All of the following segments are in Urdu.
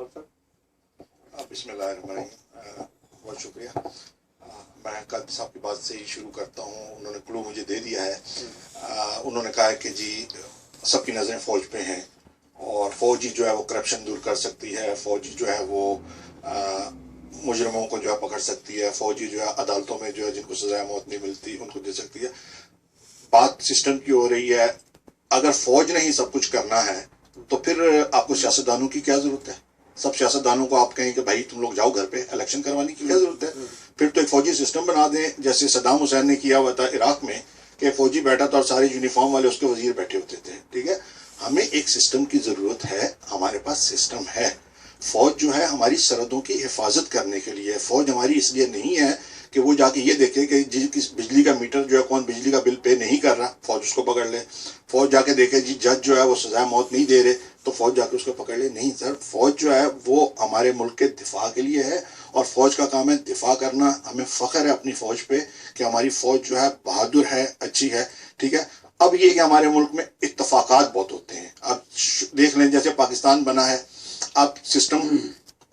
بسم اللہ الرحمن الرحیم، بہت شکریہ۔ میں قادری صاحب کی بات سے ہی شروع کرتا ہوں۔ انہوں نے کلو مجھے دے دیا ہے۔ انہوں نے کہا ہے کہ جی سب کی نظریں فوج پہ ہیں اور فوج ہی جو ہے وہ کرپشن دور کر سکتی ہے، فوج ہی جو ہے وہ مجرموں کو جو ہے پکڑ سکتی ہے، فوج ہی جو ہے عدالتوں میں جو ہے جن کو سزائے موت نہیں ملتی ان کو دے سکتی ہے۔ بات سسٹم کی ہو رہی ہے۔ اگر فوج نے ہی سب کچھ کرنا ہے تو پھر آپ کو سیاستدانوں کی کیا ضرورت ہے؟ سب سیاستدانوں کو آپ کہیں کہ بھائی تم لوگ جاؤ گھر پہ، الیکشن کروانے کی کیا ضرورت ہے؟ پھر تو ایک فوجی سسٹم بنا دیں جیسے صدام حسین نے کیا ہوا تھا عراق میں، کہ فوجی بیٹھا تھا اور سارے یونیفارم والے اس کے وزیر بیٹھے ہوتے تھے۔ ٹھیک ہے، ہمیں ایک سسٹم کی ضرورت ہے، ہمارے پاس سسٹم ہے۔ فوج جو ہے ہماری سرحدوں کی حفاظت کرنے کے لیے، فوج ہماری اس لیے نہیں ہے کہ وہ جا کے یہ دیکھے کہ جی کس بجلی کا میٹر جو ہے کون بجلی کا بل پے نہیں کر رہا، فوج اس کو پکڑ لے۔ فوج جا کے دیکھے جی جج جو ہے وہ سزائے موت نہیں دے رہے تو فوج جا کے اس کو پکڑ لے۔ نہیں سر، فوج جو ہے وہ ہمارے ملک کے دفاع کے لیے ہے اور فوج کا کام ہے دفاع کرنا۔ ہمیں فخر ہے اپنی فوج پہ کہ ہماری فوج جو ہے بہادر ہے، اچھی ہے۔ ٹھیک ہے، اب یہ کہ ہمارے ملک میں اتفاقات بہت ہوتے ہیں۔ اب دیکھ لیں جیسے پاکستان بنا ہے، اب سسٹم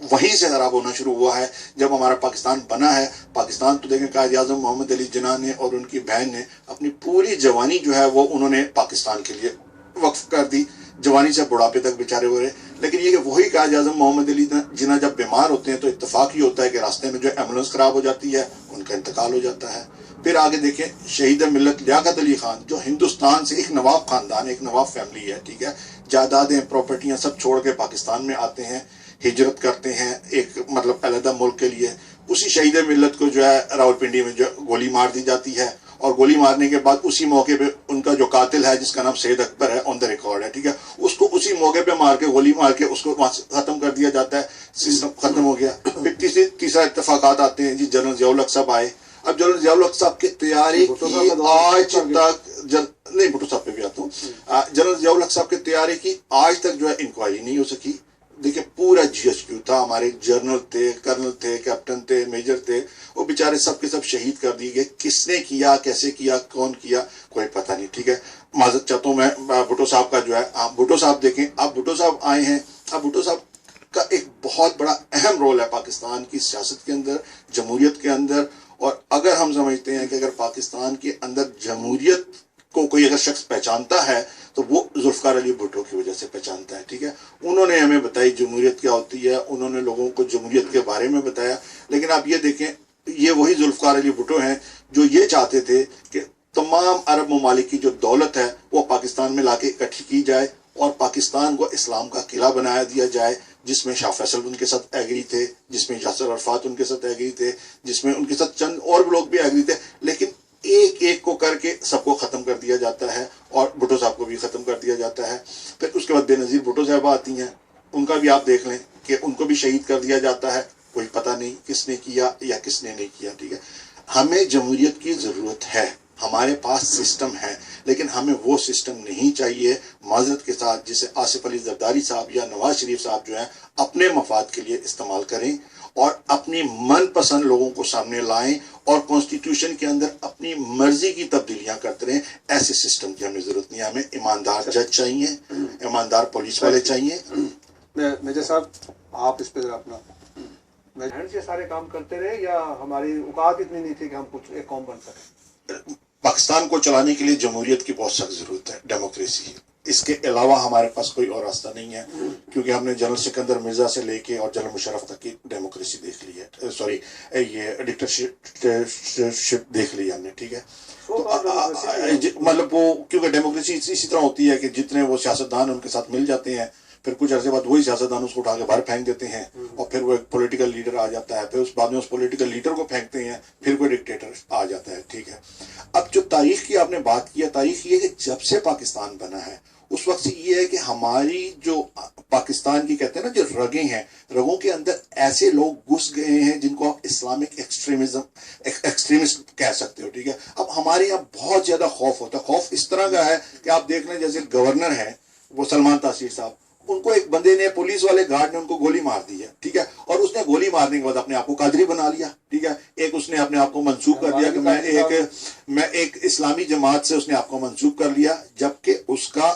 وہیں سے خراب ہونا شروع ہوا ہے جب ہمارا پاکستان بنا ہے۔ پاکستان تو دیکھیں قائد اعظم محمد علی جناح نے اور ان کی بہن نے اپنی پوری جوانی جو ہے وہ انہوں نے پاکستان کے لیے وقف کر دی، جوانی سے بڑھاپے تک بیچارے ہوئے۔ لیکن یہ کہ وہی قائد اعظم محمد علی جناح جب بیمار ہوتے ہیں تو اتفاق ہی ہوتا ہے کہ راستے میں جو ایمبولینس خراب ہو جاتی ہے، ان کا انتقال ہو جاتا ہے۔ پھر آگے دیکھیں شہید ملت لیاقت علی خان جو ہندوستان سے ایک نواب خاندان، ایک نواب فیملی ہے، ٹھیک ہے، جائیدادیں پراپرٹیاں سب چھوڑ کے پاکستان میں آتے ہیں، ہجرت کرتے ہیں ایک مطلب علیحدہ ملک کے لیے۔ اسی شہید ملت کو جو ہے راولپنڈی میں جو گولی مار دی جاتی ہے اور گولی مارنے کے بعد اسی موقع پہ ان کا جو قاتل ہے جس کا نام سید اکبر ہے، آن دا ریکارڈ ہے، ٹھیک ہے، اس کو اسی موقع پہ مار کے گولی مار کے اس کو ختم کر دیا جاتا ہے، سسٹم ختم ہو گیا۔ پھر تیسرا اتفاقات آتے ہیں جی جنرل ضیاء الحق صاحب آئے۔ اب جنرل ضیاء الحق صاحب کے طیارے کی آج تک نہیں بھٹو صاحب پہ بھی آتا ہوں، جنرل ضیاء الحق صاحب کے طیارے کی آج تک جو ہے انکوائری نہیں ہو سکی۔ دیکھیں پورا جی ایچ کیو تھا، ہمارے جنرل تھے، کرنل تھے، کیپٹن تھے، میجر تھے، وہ بیچارے سب کے سب شہید کر دیے گئے۔ کس نے کیا، کیسے کیا، کون کیا، کوئی پتہ نہیں۔ ٹھیک ہے، معذرت چاہتا ہوں میں بھٹو صاحب کا جو ہے، بھٹو صاحب دیکھیں، اب بھٹو صاحب آئے ہیں، اب بھٹو صاحب کا ایک بہت بڑا اہم رول ہے پاکستان کی سیاست کے اندر، جمہوریت کے اندر۔ اور اگر ہم سمجھتے ہیں کہ اگر پاکستان کے اندر جمہوریت کو کوئی اگر شخص پہچانتا ہے تو وہ ذوالفقار علی بھٹو کی وجہ سے پہچانتا ہے۔ ٹھیک ہے، انہوں نے ہمیں بتائی جمہوریت کیا ہوتی ہے، انہوں نے لوگوں کو جمہوریت کے بارے میں بتایا۔ لیکن آپ یہ دیکھیں، یہ وہی ذوالفقار علی بھٹو ہیں جو یہ چاہتے تھے کہ تمام عرب ممالک کی جو دولت ہے وہ پاکستان میں لا کے اکٹھی کی جائے اور پاکستان کو اسلام کا قلعہ بنایا دیا جائے، جس میں شاہ فیصل ان کے ساتھ ایگری تھے، جس میں یاسر عرفات ان کے ساتھ ایگری تھے، جس میں ان کے ساتھ چند اور لوگ بھی ایگری تھے۔ لیکن ایک ایک کو کر کے سب کو ختم کر دیا جاتا ہے اور بھٹو صاحب کو بھی ختم کر دیا جاتا ہے۔ پھر اس کے بعد بے نظیر بھٹو صاحبہ آتی ہیں، ان کا بھی آپ دیکھ لیں کہ ان کو بھی شہید کر دیا جاتا ہے، کوئی پتہ نہیں کس نے کیا یا کس نے نہیں کیا۔ ٹھیک ہے، ہمیں جمہوریت کی ضرورت ہے، ہمارے پاس سسٹم ہے، لیکن ہمیں وہ سسٹم نہیں چاہیے معذرت کے ساتھ جسے آصف علی زرداری صاحب یا نواز شریف صاحب جو ہیں اپنے مفاد کے لیے استعمال کریں اور اپنی من پسند لوگوں کو سامنے لائیں اور کانسٹیٹیوشن کے اندر اپنی مرضی کی تبدیلیاں کرتے رہیں۔ ایسے سسٹم کی ہمیں ضرورت نہیں ہے، ہمیں ایماندار جج چاہیے، ایماندار پولیس والے چاہیے۔ میجر صاحب آپ اس پہ ذرا اپنا سے سارے کام کرتے رہے یا ہماری اوقات اتنی نہیں تھی کہ ہم کچھ ایک قوم بن سکیں؟ پاکستان کو چلانے کے لیے جمہوریت کی بہت سخت ضرورت ہے، ڈیموکریسی، اس کے علاوہ ہمارے پاس کوئی اور راستہ نہیں ہے، کیونکہ ہم نے جنرل سکندر مرزا سے لے کے اور جنرل مشرف تک کی ڈیموکریسی دیکھ لی ہے، سوری یہ ڈکٹرشپ دیکھ لی ہم نے۔ ٹھیک ہے، تو مطلب وہ کیونکہ ڈیموکریسی اسی طرح ہوتی ہے کہ جتنے وہ سیاستدان ان کے ساتھ مل جاتے ہیں پھر کچھ عرصے بعد وہی سیاستدان اس کو اٹھا کے باہر پھینک دیتے ہیں اور پھر وہ ایک پولیٹیکل لیڈر آ جاتا ہے، پھر اس بعد میں اس پولیٹیکل لیڈر کو پھینکتے ہیں، پھر کوئی ڈکٹیٹر آ جاتا ہے۔ ٹھیک ہے، اب جو تاریخ کی آپ نے بات کی ہے، تاریخ یہ ہے کہ جب سے پاکستان بنا ہے اس وقت سے یہ ہے کہ ہماری جو پاکستان کی کہتے ہیں نا جو رگیں ہیں، رگوں کے اندر ایسے لوگ گھس گئے ہیں جن کو آپ اسلامک ایکسٹریمسٹ کہہ سکتے ہو۔ ٹھیک ہے، اب ہمارے یہاں بہت زیادہ خوف ہوتا ہے، خوف اس طرح کا ہے کہ آپ دیکھ لیں جیسے گورنر ہے وہ سلمان تاثیر صاحب، ان کو ایک بندے نے پولیس والے گارڈ نے ان کو گولی مار دی ہے، ٹھیک ہے، اور اس نے گولی مارنے کے بعد اپنے آپ کو قادری بنا لیا، ٹھیک ہے، ایک اس نے اپنے آپ کو منسوب کر دیا کہ میں ایک اسلامی جماعت سے اس نے آپ کو منسوب کر لیا، جبکہ اس کا